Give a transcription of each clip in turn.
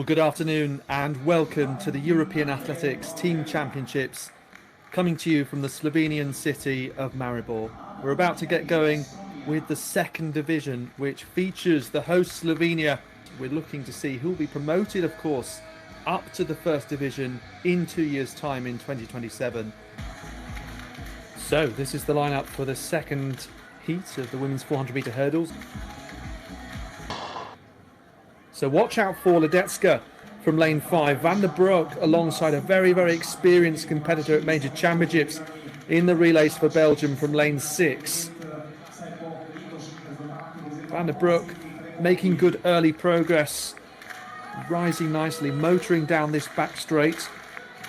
Well, good afternoon and welcome to the European Athletics Team Championships, coming to you from the Slovenian city of Maribor. We're about to get going with the second division, which features the host Slovenia. We're looking to see who will be promoted, of course, up to the first division in 2 years' time in 2027. So this is the lineup for the second heat of the women's 400 metre hurdles. So watch out for Ledecka from lane 5. Van der Broek alongside a very, very experienced competitor at major championships in the relays for Belgium from lane 6. Van der Broek making good early progress, rising nicely, motoring down this back straight.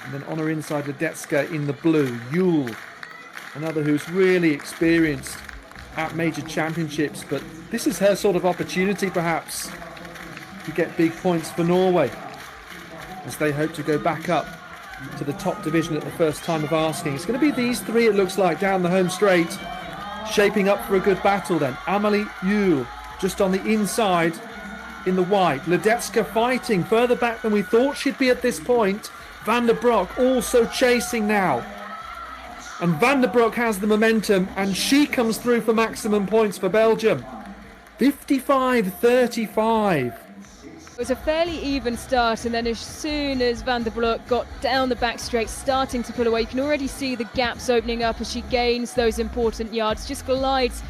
And then on her inside, Ledecka in the blue. Yule, another who's really experienced at major championships, but this is her sort of opportunity perhaps to get big points for Norway as they hope to go back up to the top division at the first time of asking. It's going to be these three, it looks like, down the home straight, shaping up for a good battle then. Amelie Yule just on the inside in the white. Ledecka fighting further back than we thought she'd be at this point. Van der Broek also chasing now. And Van der Broek has the momentum and she comes through for maximum points for Belgium. 55-35. It was a fairly even start, and then as soon as Van der Broek got down the back straight, starting to pull away, you can already see the gaps opening up as she gains those important yards, just glides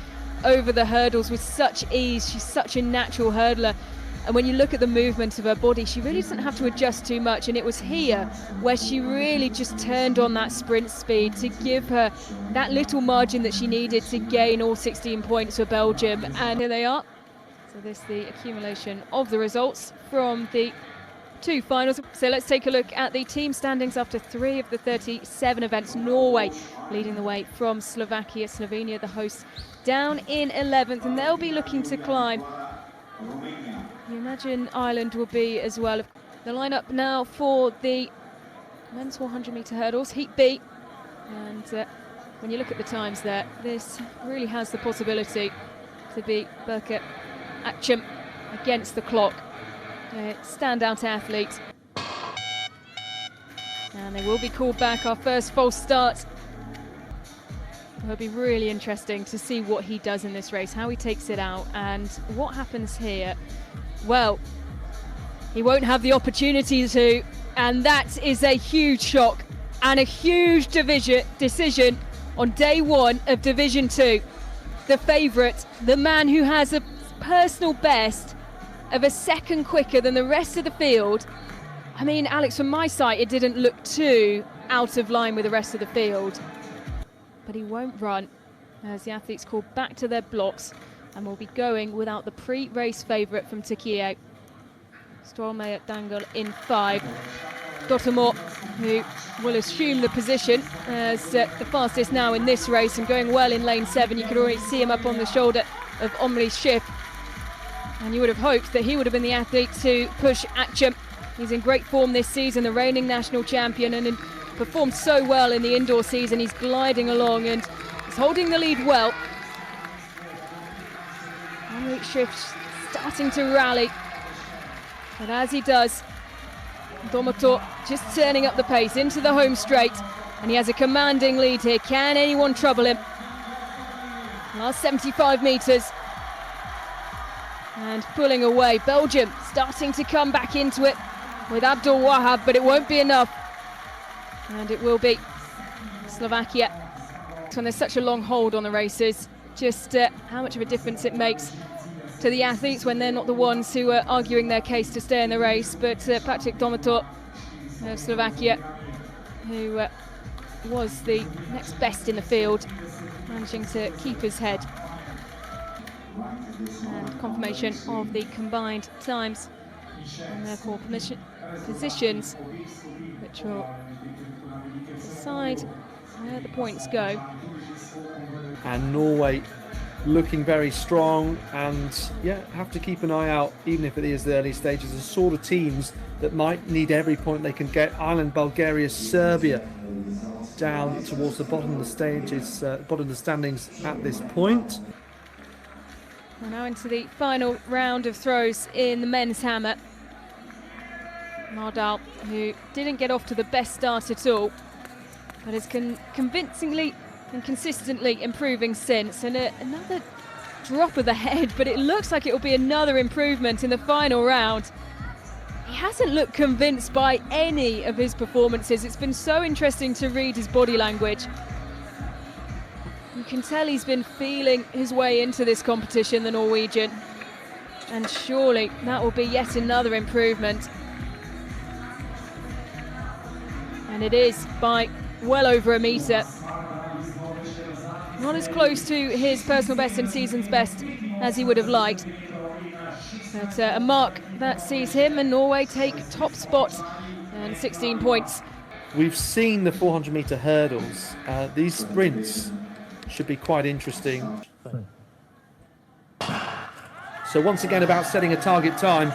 over the hurdles with such ease. She's such a natural hurdler, and when you look at the movement of her body, she really doesn't have to adjust too much, and it was here where she really just turned on that sprint speed to give her that little margin that she needed to gain all 16 points for Belgium. And here they are. So this is the accumulation of the results from the two finals. So let's take a look at the team standings after 3 of the 37 events. Norway leading the way from Slovakia. Slovenia, the hosts, down in 11th, and they'll be looking to climb. You imagine Ireland will be as well. The lineup now for the men's 400 metre hurdles, Heat B. And when you look at the times there, this really has the possibility to be Berke Action against the clock. Standout athlete. And they will be called back. Our first false start. It'll be really interesting to see what he does in this race, how he takes it out, and what happens here. Well, he won't have the opportunity to, and that is a huge shock and a huge decision on day 1 of Division 2. The favourite, the man who has a personal best of a second quicker than the rest of the field. I mean, Alex, from my sight, it didn't look too out of line with the rest of the field. But he won't run as the athletes call back to their blocks and will be going without the pre-race favourite from Turkey. Stormey at Dangle in 5. Dottermore, who will assume the position as the fastest now in this race and going well in lane 7. You can already see him up on the shoulder of Omri Schiff. And you would have hoped that he would have been the athlete to push Action. He's in great form this season, the reigning national champion, and performed so well in the indoor season. He's gliding along and he's holding the lead well. Omri Schiff starting to rally. But as he does, Domotor just turning up the pace into the home straight, and he has a commanding lead here. Can anyone trouble him? Last 75 metres. And pulling away. Belgium starting to come back into it with Abdul Wahab, but it won't be enough. And it will be Slovakia. When there's such a long hold on the races, just how much of a difference it makes to the athletes when they're not the ones who are arguing their case to stay in the race. But Patrick Domotor of Slovakia, who was the next best in the field, managing to keep his head. And confirmation of the combined times and therefore positions, which will decide where the points go. And Norway looking very strong, and have to keep an eye out, even if it is the early stages, the sort of teams that might need every point they can get. Ireland, Bulgaria, Serbia down towards the bottom of the stages, bottom of the standings at this point. We're now into the final round of throws in the men's hammer. Mardal, who didn't get off to the best start at all, but is convincingly and consistently improving since. And another drop of the head, but it looks like it will be another improvement in the final round. He hasn't looked convinced by any of his performances. It's been so interesting to read his body language. You can tell he's been feeling his way into this competition, the Norwegian, and surely that will be yet another improvement. And it is by well over a metre. Not as close to his personal best and season's best as he would have liked. But a mark that sees him and Norway take top spot and 16 points. We've seen the 400-metre hurdles. These sprints should be quite interesting. So once again about setting a target time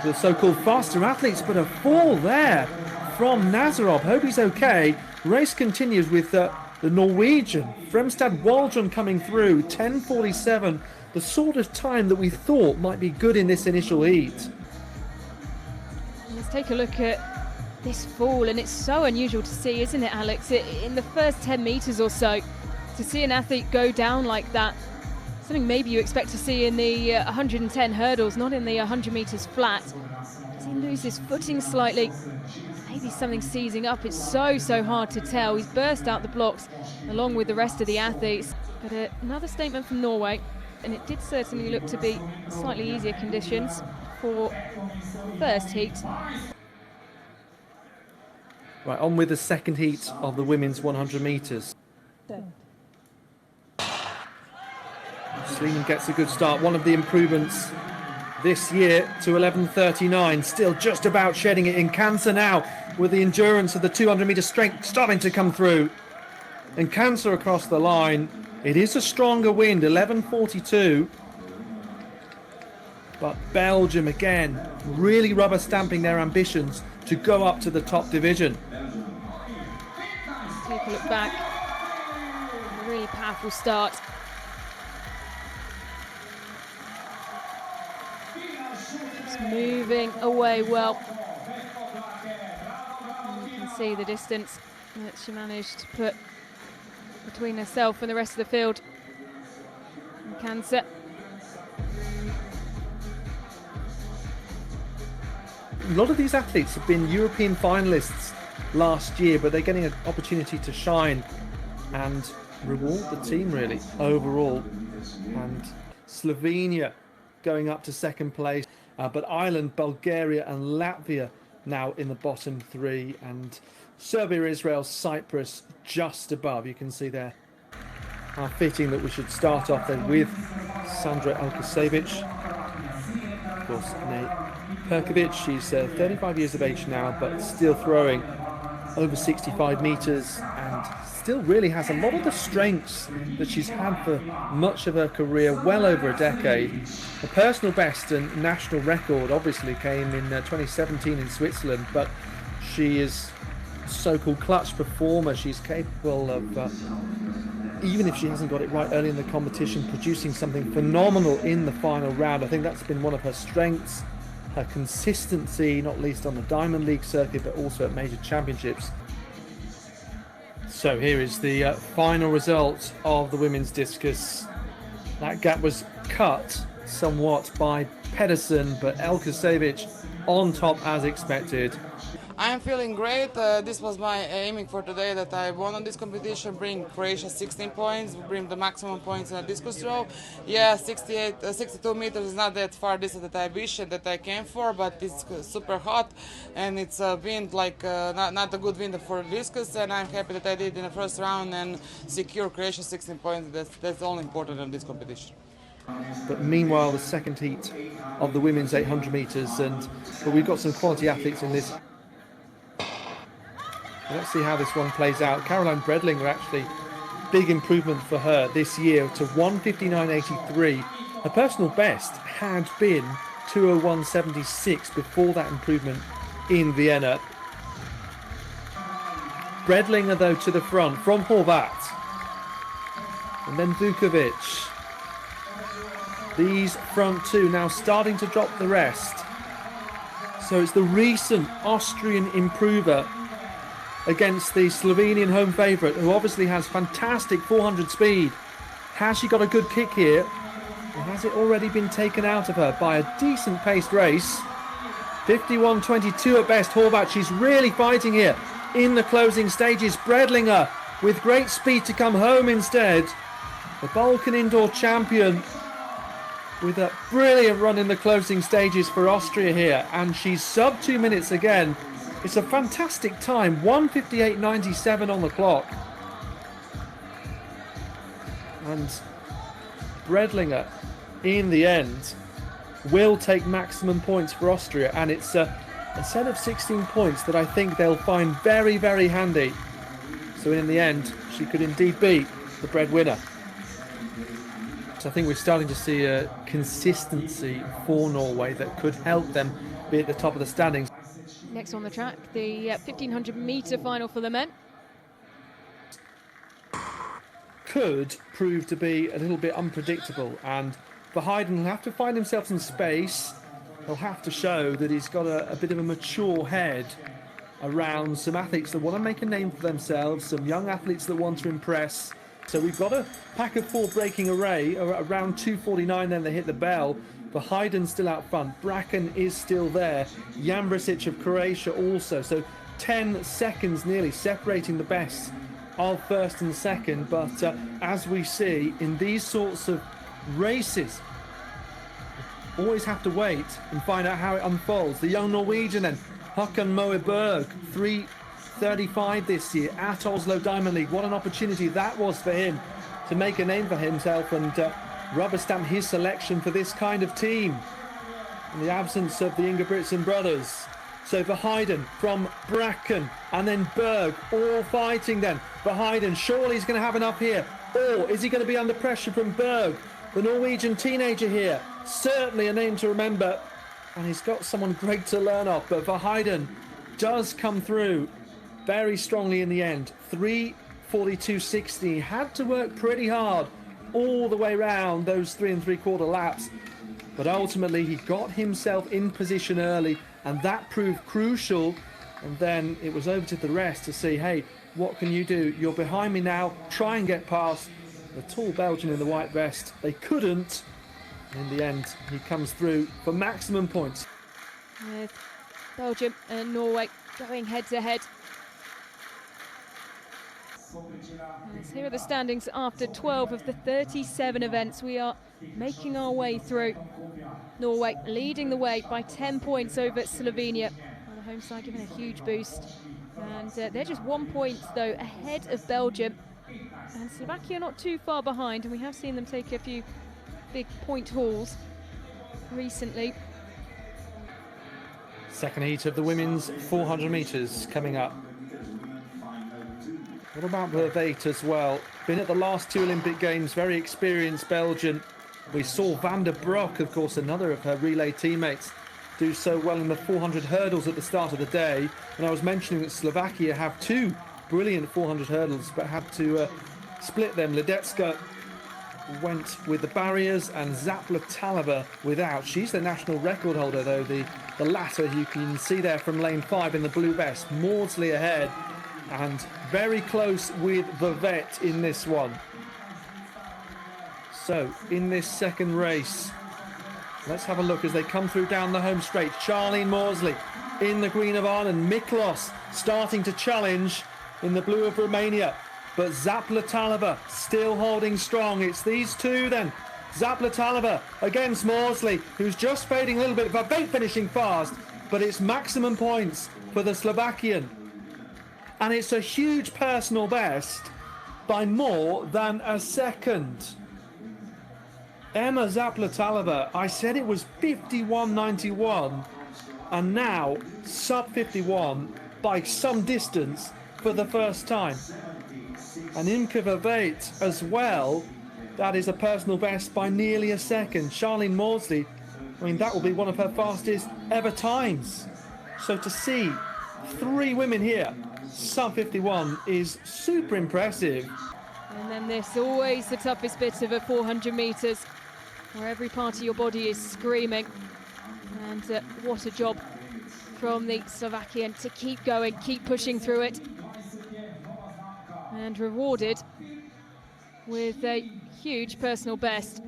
for the so-called faster athletes, but a fall there from Nazarov. Hope he's okay. Race continues with the Norwegian Fremstad Waldron coming through, 10:47, the sort of time that we thought might be good in this initial heat. Let's take a look at this fall, and it's so unusual to see, isn't it, Alex? In the first 10 metres or so, to see an athlete go down like that, something maybe you expect to see in the 110 hurdles, not in the 100 metres flat. Does he lose his footing slightly? Maybe something seizing up. It's so hard to tell. He's burst out the blocks along with the rest of the athletes. But another statement from Norway, and it did certainly look to be slightly easier conditions for the first heat. Right, on with the second heat of the women's 100 metres. Sleeman gets a good start. One of the improvements this year to 11:39. Still just about shedding it in Cancer now, with the endurance of the 200-metre strength starting to come through. And Cancer across the line. It is a stronger wind, 11:42. But Belgium again, really rubber stamping their ambitions to go up to the top division. Take a look back. A really powerful start. Just moving away well. And you can see the distance that she managed to put between herself and the rest of the field. And Cancer. A lot of these athletes have been European finalists last year, but they're getting an opportunity to shine and reward the team really overall. And Slovenia going up to second place, but Ireland, Bulgaria and Latvia now in the bottom three, and Serbia, Israel, Cyprus just above. You can see there how fitting that we should start off then with Sandra Elkasevic. Of course, Nate Perkovic, she's 35 years of age now, but still throwing over 65 metres and still really has a lot of the strengths that she's had for much of her career, well over a decade. Her personal best and national record obviously came in 2017 in Switzerland, but she is a so-called clutch performer. She's capable of, even if she hasn't got it right early in the competition, producing something phenomenal in the final round. I think that's been one of her strengths. Her consistency, not least on the Diamond League circuit, but also at major championships. So here is the final result of the women's discus. That gap was cut somewhat by Pedersen, but Elkasevic on top as expected. I am feeling great. This was my aiming for today, that I won on this competition, bring Croatia 16 points, bring the maximum points in a discus throw. Yeah, 62 meters is not that far distance that I wish that I came for, but it's super hot and it's a wind like not a good wind for discus, and I'm happy that I did in the first round and secure Croatia 16 points. That's all important in this competition. But meanwhile, the second heat of the women's 800 metres, but we've got some quality athletes in this. Let's see how this one plays out. Caroline Bredlinger, actually, big improvement for her this year to 1:59.83. Her personal best had been 2:01.76 before that improvement in Vienna. Bredlinger, though, to the front from Horvat. And then Vukovic. These front two now starting to drop the rest. So it's the recent Austrian improver against the Slovenian home favourite, who obviously has fantastic 400 speed. Has she got a good kick here? Or has it already been taken out of her by a decent paced race? 51.22 at best. Horvath, she's really fighting here in the closing stages. Bredlinger with great speed to come home instead. The Balkan indoor champion with a brilliant run in the closing stages for Austria here, and she's sub 2 minutes again. It's a fantastic time, 1:58.97 on the clock. And Bredlinger, in the end, will take maximum points for Austria, and it's a set of 16 points that I think they'll find very, very handy. So in the end, she could indeed be the breadwinner. So I think we're starting to see a consistency for Norway that could help them be at the top of the standings. Next on the track, the 1500 metre final for the men. Could prove to be a little bit unpredictable, and Verheiden will have to find himself some space. He'll have to show that he's got a bit of a mature head around some athletes that want to make a name for themselves, some young athletes that want to impress. So we've got a pack of 4 breaking array around 2:49, then they hit the bell. Verheiden still out front, Bracken is still there, Jambrasic of Croatia also, so 10 seconds nearly separating the best of first and second. But as we see in these sorts of races, always have to wait and find out how it unfolds. The young Norwegian then, Håkon Moeberg, 3:35 this year at Oslo Diamond League. What an opportunity that was for him to make a name for himself and rubber stamp his selection for this kind of team in the absence of the Ingebrigtsen brothers. So Verheiden from Bracken and then Berg all fighting then. Verheiden, surely he's going to have enough here, or is he going to be under pressure from Berg, the Norwegian teenager here? Certainly a name to remember, and he's got someone great to learn off. But Verheiden does come through very strongly in the end. 3:42.60. Had to work pretty hard all the way round those 3 3/4 laps, but ultimately he got himself in position early, and that proved crucial. And then it was over to the rest to see, hey, what can you do? You're behind me now, try and get past the tall Belgian in the white vest. They couldn't. In the end, he comes through for maximum points. With Belgium and Norway going head to head. And here are the standings after 12 of the 37 events. We are making our way through. Norway leading the way by 10 points over Slovenia. On the home side giving a huge boost. And they're just 1 point, though, ahead of Belgium. And Slovakia not too far behind. And we have seen them take a few big point hauls recently. Second heat of the women's 400 metres coming up. What about Verweyt as well? Been at the last 2 Olympic Games, very experienced Belgian. We saw Van der Broek, of course, another of her relay teammates, do so well in the 400 hurdles at the start of the day. And I was mentioning that Slovakia have 2 brilliant 400 hurdles, but had to split them. Ledecka went with the barriers and Zapletalova without. She's the national record holder, though, the latter you can see there from lane 5 in the blue vest. Maudsley ahead, and very close with Verweyt in this one. So in this second race, let's have a look as they come through down the home straight. Charlene Maudsley in the green of Ireland. Miklos starting to challenge in the blue of Romania, but Zapletalova still holding strong. It's these two then. Zapletalova against Maudsley, who's just fading a little bit. Verweyt finishing fast, but it's maximum points for the Slovakian. And it's a huge personal best by more than a second. Emma Zapletalova, I said it was 51.91, and now sub 51 by some distance for the first time. And Imke Verweyt as well, that is a personal best by nearly a second. Charlene Maudsley, I mean, that will be one of her fastest ever times. So to see 3 women here sub 51 is super impressive. And then this, always the toughest bit of a 400 metres, where every part of your body is screaming. And what a job from the Slovakian to keep going, keep pushing through it. And rewarded with a huge personal best.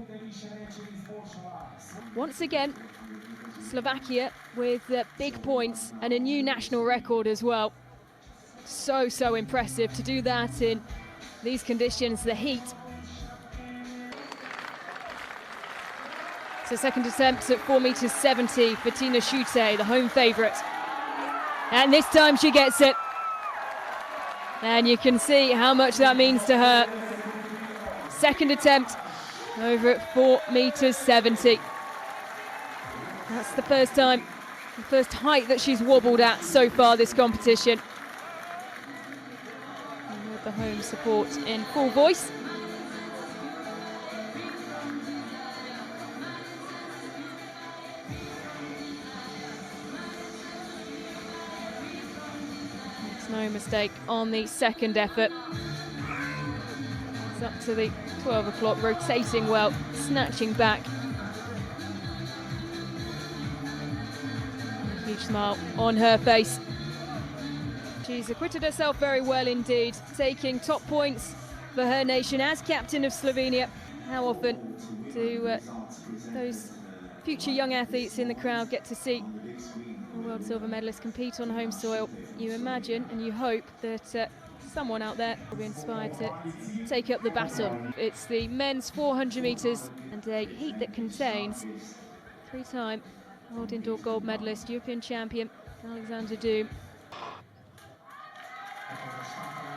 Once again, Slovakia with big points and a new national record as well. So impressive to do that in these conditions, the heat. So second attempt at 4.70 meters for Tina Schutte, the home favourite. And this time she gets it. And you can see how much that means to her. Second attempt over at 4.70 meters. That's the first time, the first height that she's wobbled at so far this competition. And with the home support in full voice. Makes no mistake on the second effort. It's up to the 12 o'clock, rotating well, snatching back. A huge smile on her face. She's acquitted herself very well indeed, taking top points for her nation as captain of Slovenia. How often do those future young athletes in the crowd get to see a world silver medalist compete on home soil? You imagine and you hope that someone out there will be inspired to take up the baton. It's the men's 400 metres and a heat that contains three-time world indoor gold medalist, European champion Alexander Doom.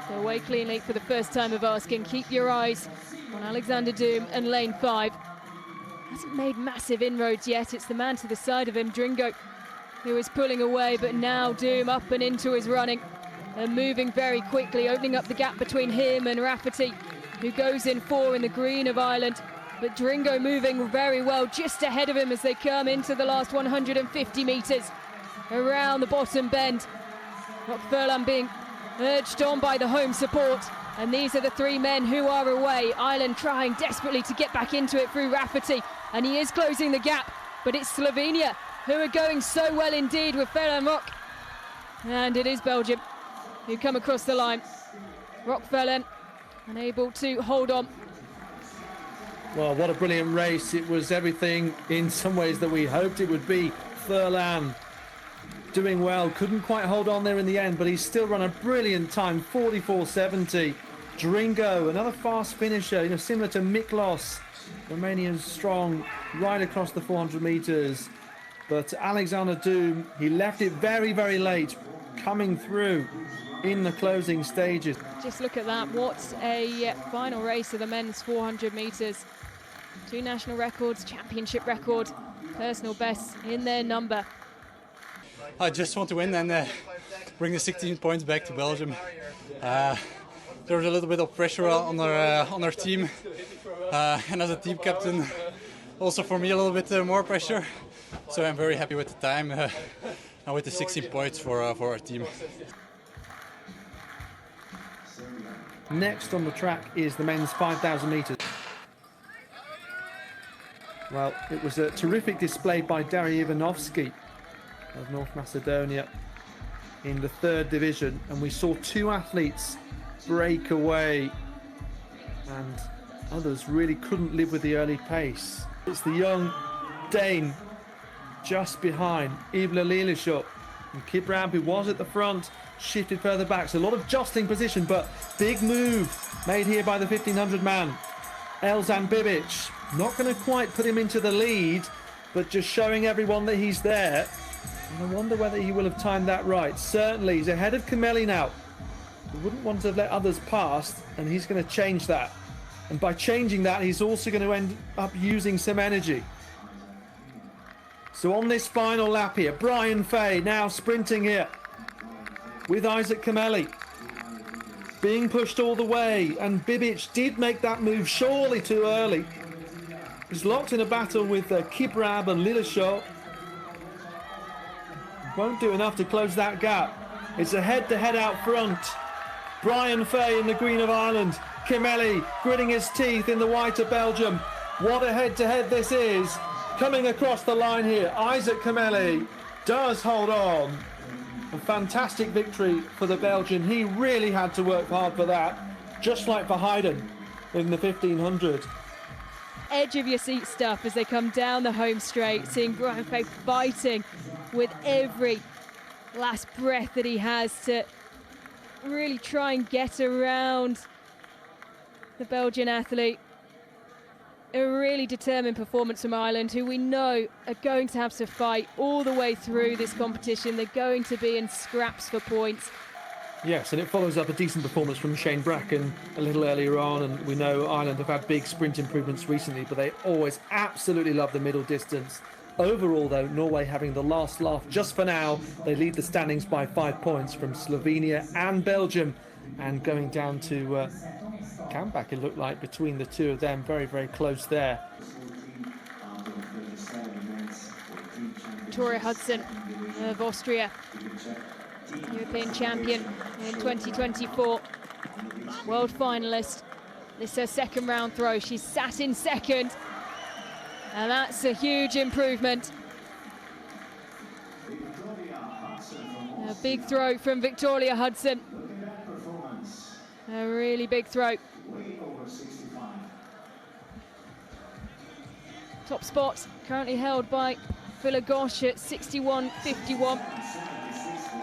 So away cleanly for the first time of asking. Keep your eyes on Alexander Doom and lane 5. Hasn't made massive inroads yet. It's the man to the side of him, Dringo, who is pulling away, but now Doom up and into his running. And moving very quickly, opening up the gap between him and Rafferty, who goes in 4 in the green of Ireland. But Dringo moving very well just ahead of him as they come into the last 150 metres around the bottom bend. Rock Furlan being urged on by the home support. And these are the 3 men who are away. Ireland trying desperately to get back into it through Rafferty. And he is closing the gap. But it's Slovenia who are going so well indeed with Furlan Rock. And it is Belgium who come across the line. Rock Furlan unable to hold on. Well, what a brilliant race. It was everything in some ways that we hoped it would be. Furlan doing well, couldn't quite hold on there in the end, but he's still run a brilliant time, 44.70. Dringo, another fast finisher, similar to Miklos, Romanian strong, right across the 400 metres. But Alexander Doom, he left it very, very late, coming through in the closing stages. Just look at that, what a final race of the men's 400 metres. 2 national records, championship record, personal bests in their number. I just want to win and bring the 16 points back to Belgium. There was a little bit of pressure on our team, and as a team captain, also for me a little bit more pressure. So I'm very happy with the time and with the 16 points for our team. Next on the track is the men's 5,000 metres. Well, it was a terrific display by Daria Ivanovsky of North Macedonia in the 3rd division, and we saw 2 athletes break away and others really couldn't live with the early pace. It's the young Dane just behind Ivla Lilishuk, and Kibrab, who was at the front, shifted further back. So a lot of jostling position, but big move made here by the 1500 man. Elzan Bibic, not going to quite put him into the lead, but just showing everyone that he's there. And I wonder whether he will have timed that right. Certainly, he's ahead of Kameli now. He wouldn't want to let others pass, and he's going to change that. And by changing that, he's also going to end up using some energy. So on this final lap here, Brian Fay now sprinting here with Isaac Kameli being pushed all the way, and Bibic did make that move surely too early. He's locked in a battle with Kibrab and Lilishuk. Won't do enough to close that gap. It's a head-to-head out front. Brian Fay in the green of Ireland. Kameli gritting his teeth in the white of Belgium. What a head-to-head this is. Coming across the line here, Isaac Kameli does hold on, A fantastic victory for the Belgian. He really had to work hard for that, just like for Hudson in the 1500. Edge of your seat stuff as they come down the home straight, seeing Brian Fay fighting with every last breath that he has to really try and get around the Belgian athlete. A really determined performance from Ireland, who we know are going to have to fight all the way through this competition. They're going to be in scraps for points. Yes, and it follows up a decent performance from Shane Bracken a little earlier on, and we know Ireland have had big sprint improvements recently, but they always absolutely love the middle distance. Overall, though, Norway having the last laugh just for now. They lead the standings by 5 points from Slovenia and Belgium, and going down to comeback, it looked like, between the two of them. Very, very close there. Victoria Hudson of Austria, European champion in 2024, world finalist. This is her second round throw. She's sat in second, and that's a huge improvement. A big throw from Victoria Hudson. A really big throw. Top spot currently held by Villagosh at 61.51.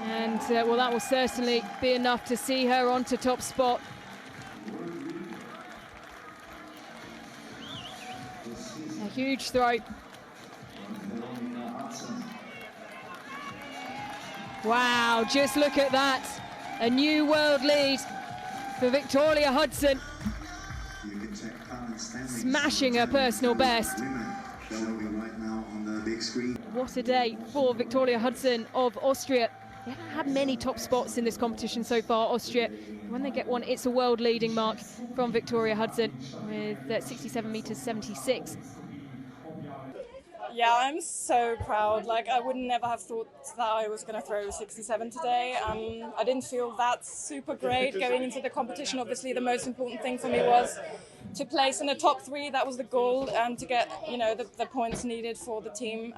And well, that will certainly be enough to see her onto top spot. A huge throw. Wow, just look at that. A new world lead for Victoria Hudson. Smashing her personal best. What a day for Victoria Hudson of Austria. They haven't had many top spots in this competition so far, Austria. When they get one, it's a world leading mark from Victoria Hudson with 67 meters 76. Yeah, I'm so proud. Like, I would never have thought that I was going to throw 67 today. I didn't feel that super great going into the competition. Obviously, the most important thing for me was to place in the top 3. That was the goal, to get, you know, the points needed for the team.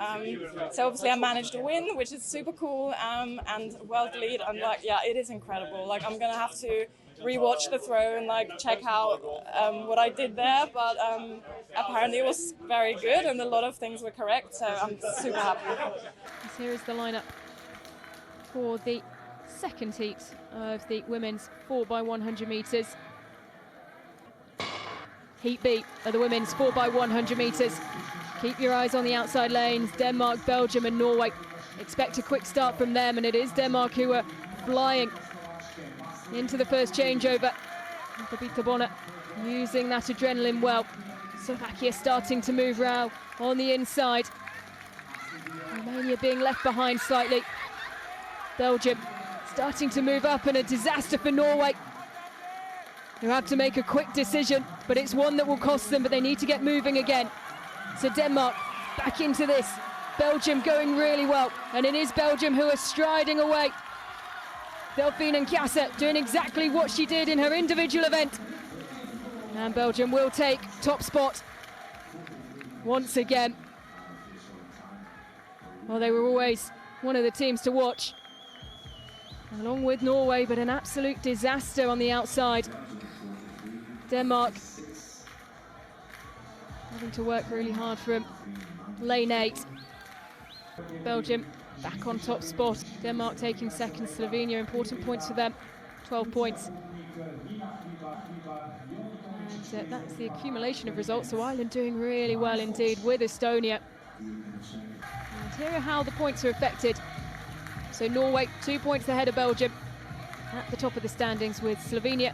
So obviously I managed to win, which is super cool, and world lead. I'm like, yeah, it is incredible. Like, I'm going to have to rewatch the throw and like check out what I did there, but apparently it was very good and a lot of things were correct, so I'm super happy. Here is the lineup for the second heat of the women's 4x100 metres. Heat B of the women's 4x100 metres. Keep your eyes on the outside lanes. Denmark, Belgium and Norway. Expect a quick start from them, and it is Denmark who are flying into the first changeover. Babita Bonner using that adrenaline well. Slovakia starting to move round on the inside. Romania being left behind slightly. Belgium starting to move up, and a disaster for Norway, who have to make a quick decision, but it's one that will cost them, but they need to get moving again. So Denmark back into this. Belgium going really well, and it is Belgium who are striding away. Delphine Nkiasa doing exactly what she did in her individual event. And Belgium will take top spot once again. Well, they were always one of the teams to watch, along with Norway, but an absolute disaster on the outside. Denmark having to work really hard from lane 8. Belgium back on top spot. Denmark taking second. Slovenia, important points for them, 12 points. And that's the accumulation of results. So Ireland doing really well indeed with Estonia. And here are how the points are affected. So Norway 2 points ahead of Belgium at the top of the standings, with Slovenia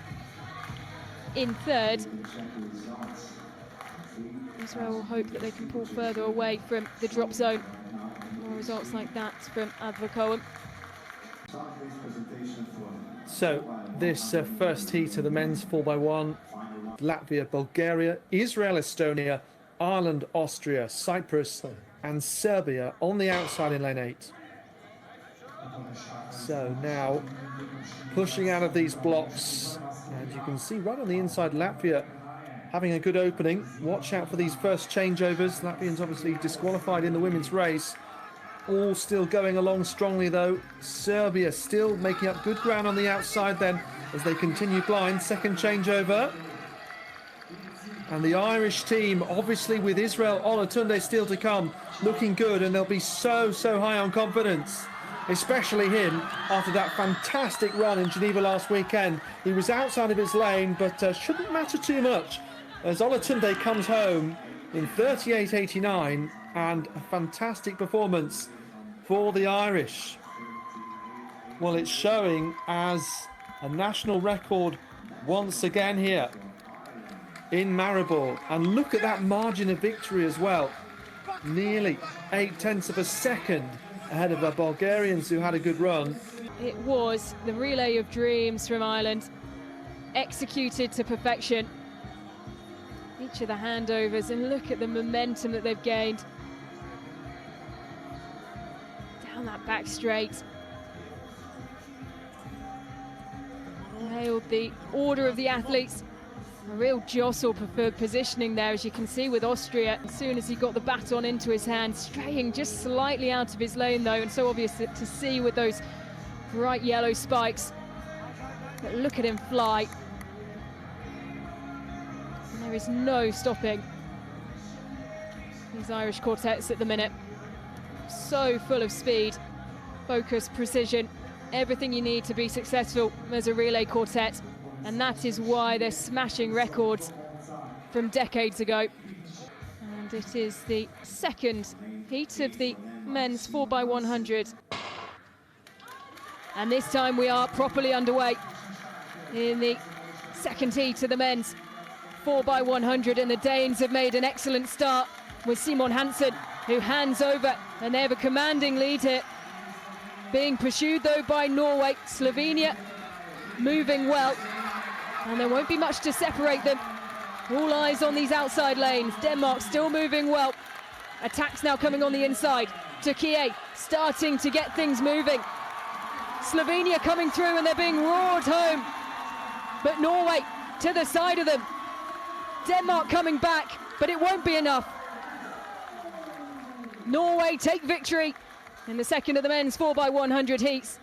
in third. Israel will hope that they can pull further away from the drop zone. More results like that from Advocoem. So this first heat of the men's 4x1, Latvia, Bulgaria, Israel, Estonia, Ireland, Austria, Cyprus and Serbia on the outside in lane 8. So now pushing out of these blocks, and you can see right on the inside Latvia having a good opening. Watch out for these first changeovers. Latvians obviously disqualified in the women's race. all still going along strongly though. Serbia still making up good ground on the outside then as they continue blind. Second changeover. And the Irish team, obviously with Israel Olatunde still to come, looking good, and they'll be so high on confidence. Especially him after that fantastic run in Geneva last weekend. He was outside of his lane, but shouldn't matter too much as Olatunde comes home in 38.89, and a fantastic performance for the Irish. Well, it's showing as a national record once again here in Maribor, and look at that margin of victory as well. Nearly 0.8 of a second ahead of the Bulgarians who had a good run. It was the relay of dreams from Ireland, executed to perfection. Each of the handovers, and look at the momentum that they've gained. Down that back straight. Nailed the order of the athletes. A real jostle for positioning there, as you can see with Austria. As soon as he got the baton into his hand, straying just slightly out of his lane though, and so obvious to see with those bright yellow spikes. But look at him fly. And there is no stopping these Irish quartets at the minute. So full of speed, focus, precision, everything you need to be successful as a relay quartet. And that is why they're smashing records from decades ago. And it is the second heat of the men's 4x100. And this time we are properly underway in the second heat of the men's 4x100. And the Danes have made an excellent start with Simon Hudson, who hands over, and they have a commanding lead here. Being pursued though by Norway. Slovenia moving well. And there won't be much to separate them. All eyes on these outside lanes. Denmark still moving well. Attacks now coming on the inside. Turkey starting to get things moving. Slovenia coming through, and they're being roared home. But Norway to the side of them. Denmark coming back, but it won't be enough. Norway take victory in the second of the men's 4x100 heats.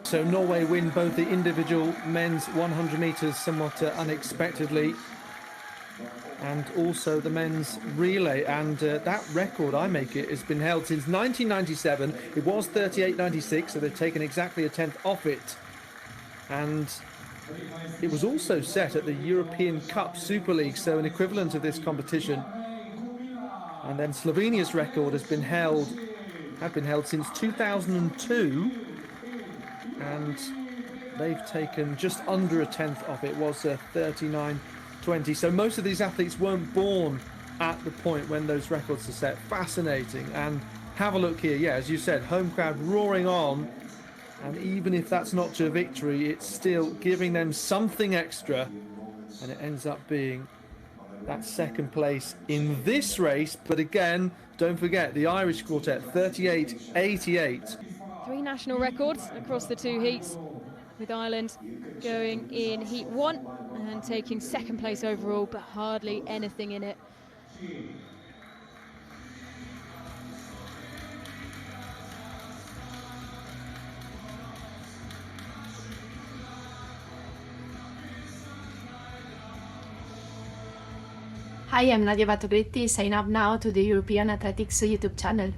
So Norway win both the individual men's 100 metres somewhat unexpectedly, and also the men's relay. And that record, I make it, has been held since 1997. It was 38.96, so they've taken exactly a tenth off it. And it was also set at the European Cup Super League, so an equivalent of this competition. And then Slovenia's record had been held since 2002. And they've taken just under a tenth off. It was 39.20. So most of these athletes weren't born at the point when those records are set. Fascinating. And have a look here. Yeah, as you said, home crowd roaring on. And even if that's not to a victory, it's still giving them something extra. And it ends up being that second place in this race. But again, don't forget the Irish quartet, 38.88. 3 national records across the 2 heats, with Ireland going in heat 1 and taking second place overall, but hardly anything in it. Hi, I'm Nadia Batogritti. Sign up now to the European Athletics YouTube channel.